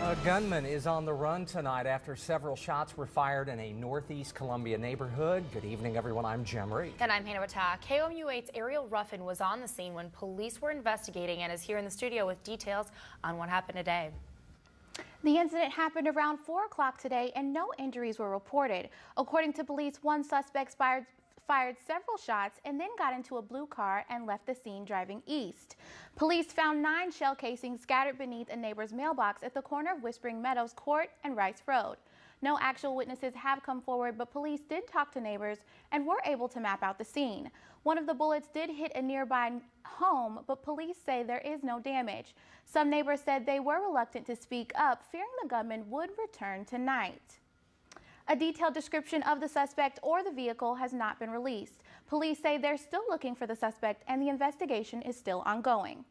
A gunman is on the run tonight after several shots were fired in a northeast Columbia neighborhood. Good evening, everyone. I'm Jim Reed. And I'm Hannah Batak. KOMU-8's Ariel Ruffin was on the scene when police were investigating and is here in the studio with details on what happened today. The incident happened around 4 o'clock today and no injuries were reported. According to police, one suspect fired several shots and then got into a blue car and left the scene driving east. Police found 9 shell casings scattered beneath a neighbor's mailbox at the corner of Whispering Meadows Court and Rice Road. No actual witnesses have come forward, but police did talk to neighbors and were able to map out the scene. One of the bullets did hit a nearby home, but police say there is no damage. Some neighbors said they were reluctant to speak up, fearing the gunman would return tonight. A detailed description of the suspect or the vehicle has not been released. Police say they're still looking for the suspect and the investigation is still ongoing.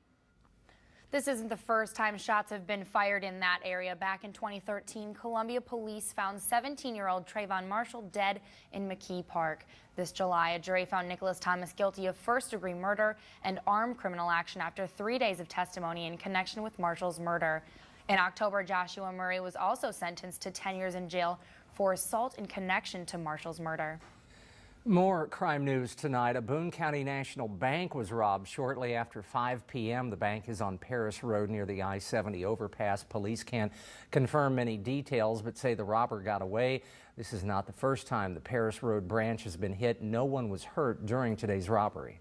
This isn't the first time shots have been fired in that area. Back in 2013, Columbia police found 17-year-old Trayvon Marshall dead in McKee Park. This July, a jury found Nicholas Thomas guilty of first-degree murder and armed criminal action after 3 days of testimony in connection with Marshall's murder. In October, Joshua Murray was also sentenced to 10 years in jail for assault in connection to Marshall's murder. More crime news tonight. A Boone County National Bank was robbed shortly after 5 p.m. The bank is on Paris Road near the I-70 overpass. Police can't confirm any details but say the robber got away. This is not the first time the Paris Road branch has been hit. No one was hurt during today's robbery.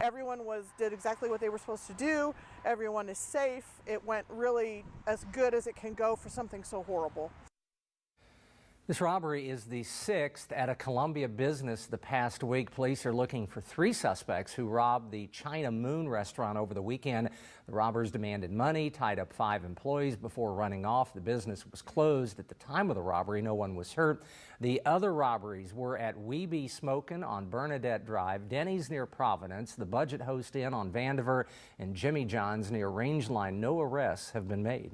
Everyone did exactly what they were supposed to do. Everyone is safe. It went really as good as it can go for something so horrible. This robbery is the 6th at a Columbia business the past week. Police are looking for 3 suspects who robbed the China Moon restaurant over the weekend. The robbers demanded money, tied up 5 employees before running off. The business was closed at the time of the robbery. No one was hurt. The other robberies were at Weeby Smokin' on Bernadette Drive, Denny's near Providence, the Budget Host Inn on Vandiver, and Jimmy John's near Rangeline. No arrests have been made.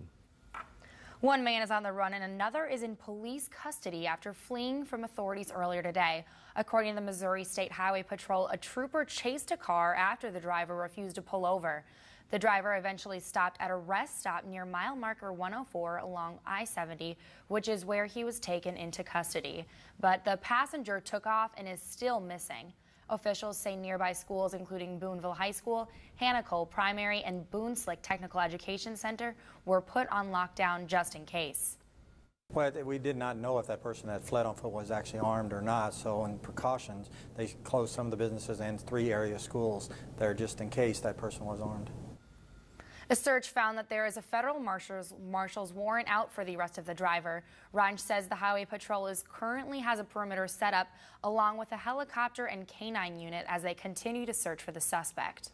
One man is on the run and another is in police custody after fleeing from authorities earlier today. According to the Missouri State Highway Patrol, a trooper chased a car after the driver refused to pull over. The driver eventually stopped at a rest stop near mile marker 104 along I-70, which is where he was taken into custody. But the passenger took off and is still missing. Officials say nearby schools, including Boonville High School, Hannah Cole Primary, and Boone Slick Technical Education Center, were put on lockdown just in case. Well, we did not know if that person that fled on foot was actually armed or not, so in precautions, they closed some of the businesses and 3 area schools there just in case that person was armed. A search found that there is a federal marshal's warrant out for the arrest of the driver. Ranch says the Highway Patrol currently has a perimeter set up along with a helicopter and canine unit as they continue to search for the suspect.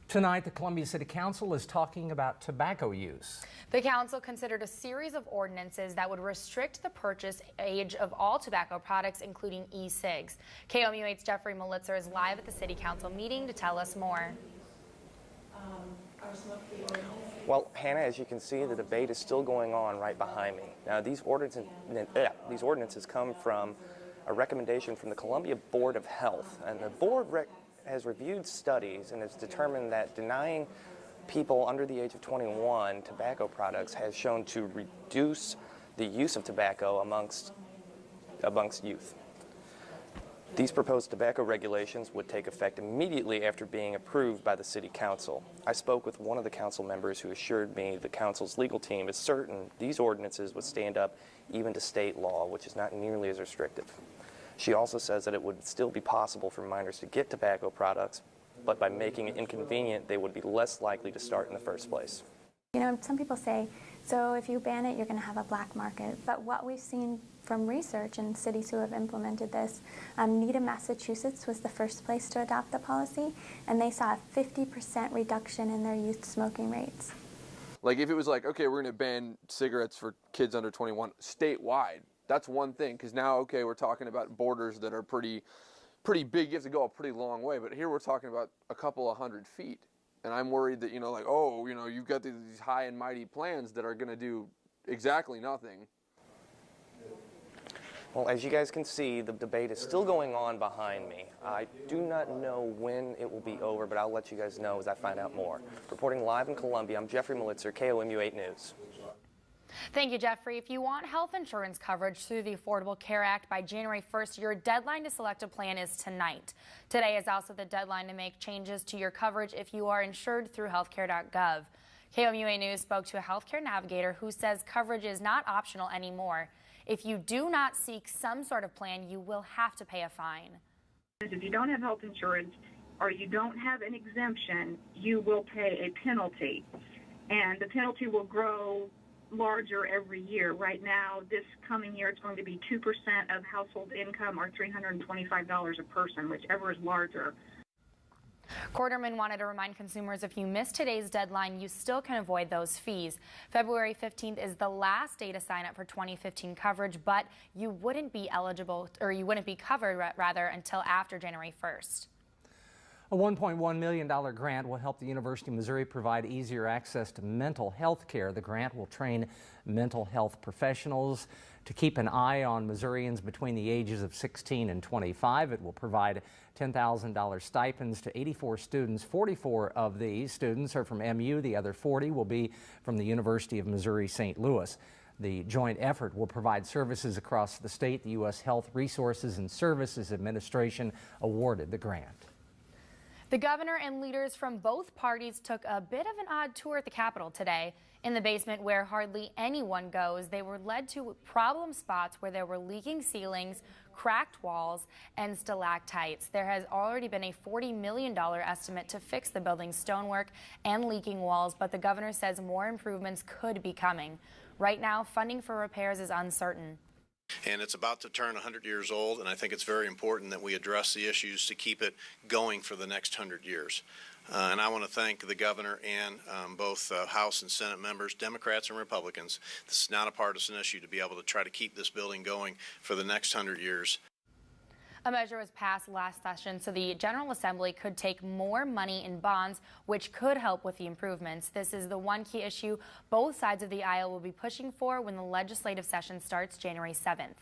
Tonight, the Columbia City Council is talking about tobacco use. The council considered a series of ordinances that would restrict the purchase age of all tobacco products, including e-cigs. KOMU-8's Jeffrey Melitzer is live at the City Council meeting to tell us more. Well, Hannah, as you can see, the debate is still going on right behind me. Now, these ordinances come from a recommendation from the Columbia Board of Health, and the board has reviewed studies and has determined that denying people under the age of 21 tobacco products has shown to reduce the use of tobacco amongst youth. These proposed tobacco regulations would take effect immediately after being approved by the City Council. I spoke with one of the council members who assured me the council's legal team is certain these ordinances would stand up even to state law, which is not nearly as restrictive. She also says that it would still be possible for minors to get tobacco products, but by making it inconvenient, they would be less likely to start in the first place. You know, some people say, so if you ban it, you're going to have a black market. But what we've seen from research in cities who have implemented this, Needham, Massachusetts was the first place to adopt the policy, and they saw a 50% reduction in their youth smoking rates. Like if it was like, okay, we're going to ban cigarettes for kids under 21 statewide, that's one thing, because now, okay, we're talking about borders that are pretty big. You have to go a pretty long way, but here we're talking about a couple of 100 feet. And I'm worried that, like, oh, you've got these high and mighty plans that are going to do exactly nothing. Well, as you guys can see, the debate is still going on behind me. I do not know when it will be over, but I'll let you guys know as I find out more. Reporting live in Columbia, I'm Jeffrey Melitzer, KOMU 8 News. Thank you, Jeffrey. If you want health insurance coverage through the Affordable Care Act by January 1st, your deadline to select a plan is tonight. Today is also the deadline to make changes to your coverage if you are insured through healthcare.gov. KOMU News spoke to a healthcare navigator who says coverage is not optional anymore. If you do not seek some sort of plan, you will have to pay a fine. If you don't have health insurance or you don't have an exemption, you will pay a penalty. And the penalty will grow larger every year. Right now, this coming year, it's going to be 2% of household income or $325 a person, whichever is larger. Quarterman wanted to remind consumers if you miss today's deadline, you still can avoid those fees. February 15th is the last day to sign up for 2015 coverage, but you wouldn't be eligible, or you wouldn't be covered rather, until after January 1st. A $1.1 million grant will help the University of Missouri provide easier access to mental health care. The grant will train mental health professionals to keep an eye on Missourians between the ages of 16 and 25. It will provide $10,000 stipends to 84 students. 44 of these students are from MU. The other 40 will be from the University of Missouri St. Louis. The joint effort will provide services across the state. The U.S. Health Resources and Services Administration awarded the grant. The governor and leaders from both parties took a bit of an odd tour at the Capitol today. In the basement where hardly anyone goes, they were led to problem spots where there were leaking ceilings, cracked walls, and stalactites. There has already been a $40 million estimate to fix the building's stonework and leaking walls, but the governor says more improvements could be coming. Right now, funding for repairs is uncertain. And it's about to turn 100 years old, and I think it's very important that we address the issues to keep it going for the next 100 years. And I want to thank the governor and both House and Senate members, Democrats and Republicans. This is not a partisan issue to be able to try to keep this building going for the next 100 years. A measure was passed last session so the General Assembly could take more money in bonds, which could help with the improvements. This is the one key issue both sides of the aisle will be pushing for when the legislative session starts January 7th.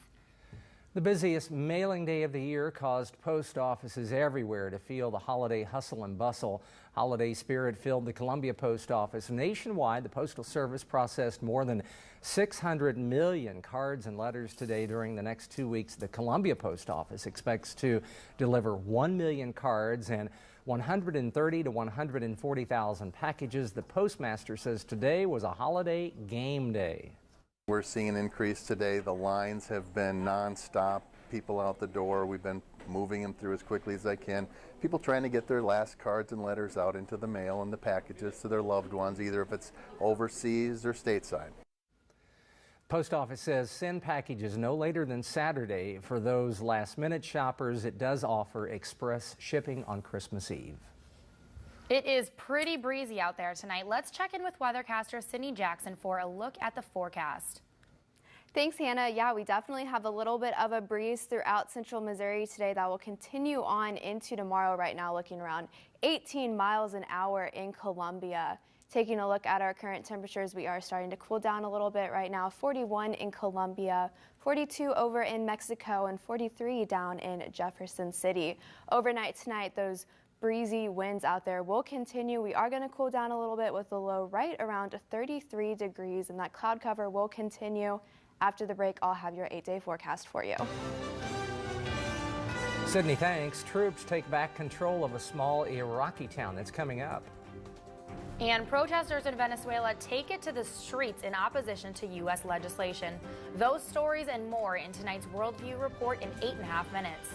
The busiest mailing day of the year caused post offices everywhere to feel the holiday hustle and bustle. Holiday spirit filled the Columbia Post Office. Nationwide, the Postal Service processed more than 600 million cards and letters today. During the next 2 weeks, the Columbia Post Office expects to deliver 1 million cards and 130 to 140,000 packages. The postmaster says today was a holiday game day. We're seeing an increase today. The lines have been nonstop. People out the door. We've been moving them through as quickly as I can. People trying to get their last cards and letters out into the mail and the packages to their loved ones, either if it's overseas or stateside. Post office says send packages no later than Saturday. For those last-minute shoppers, it does offer express shipping on Christmas Eve. It is pretty breezy out there tonight. Let's check in with weathercaster Sydney Jackson for a look at the forecast. Thanks, Hannah. Yeah, we definitely have a little bit of a breeze throughout central Missouri today that will continue on into tomorrow. Right now, looking around 18 miles an hour in Columbia. Taking a look at our current temperatures, we are starting to cool down a little bit right now. 41 in Columbia, 42 over in Mexico, and 43 down in Jefferson City. Overnight tonight, those breezy winds out there will continue. We are going to cool down a little bit with the low right around 33 degrees, and that cloud cover will continue. After the break, I'll have your 8-day forecast for you. Sydney, thanks. Troops take back control of a small Iraqi town that's coming up. And protesters in Venezuela take it to the streets in opposition to U.S. legislation. Those stories and more in tonight's Worldview Report in 8.5 minutes.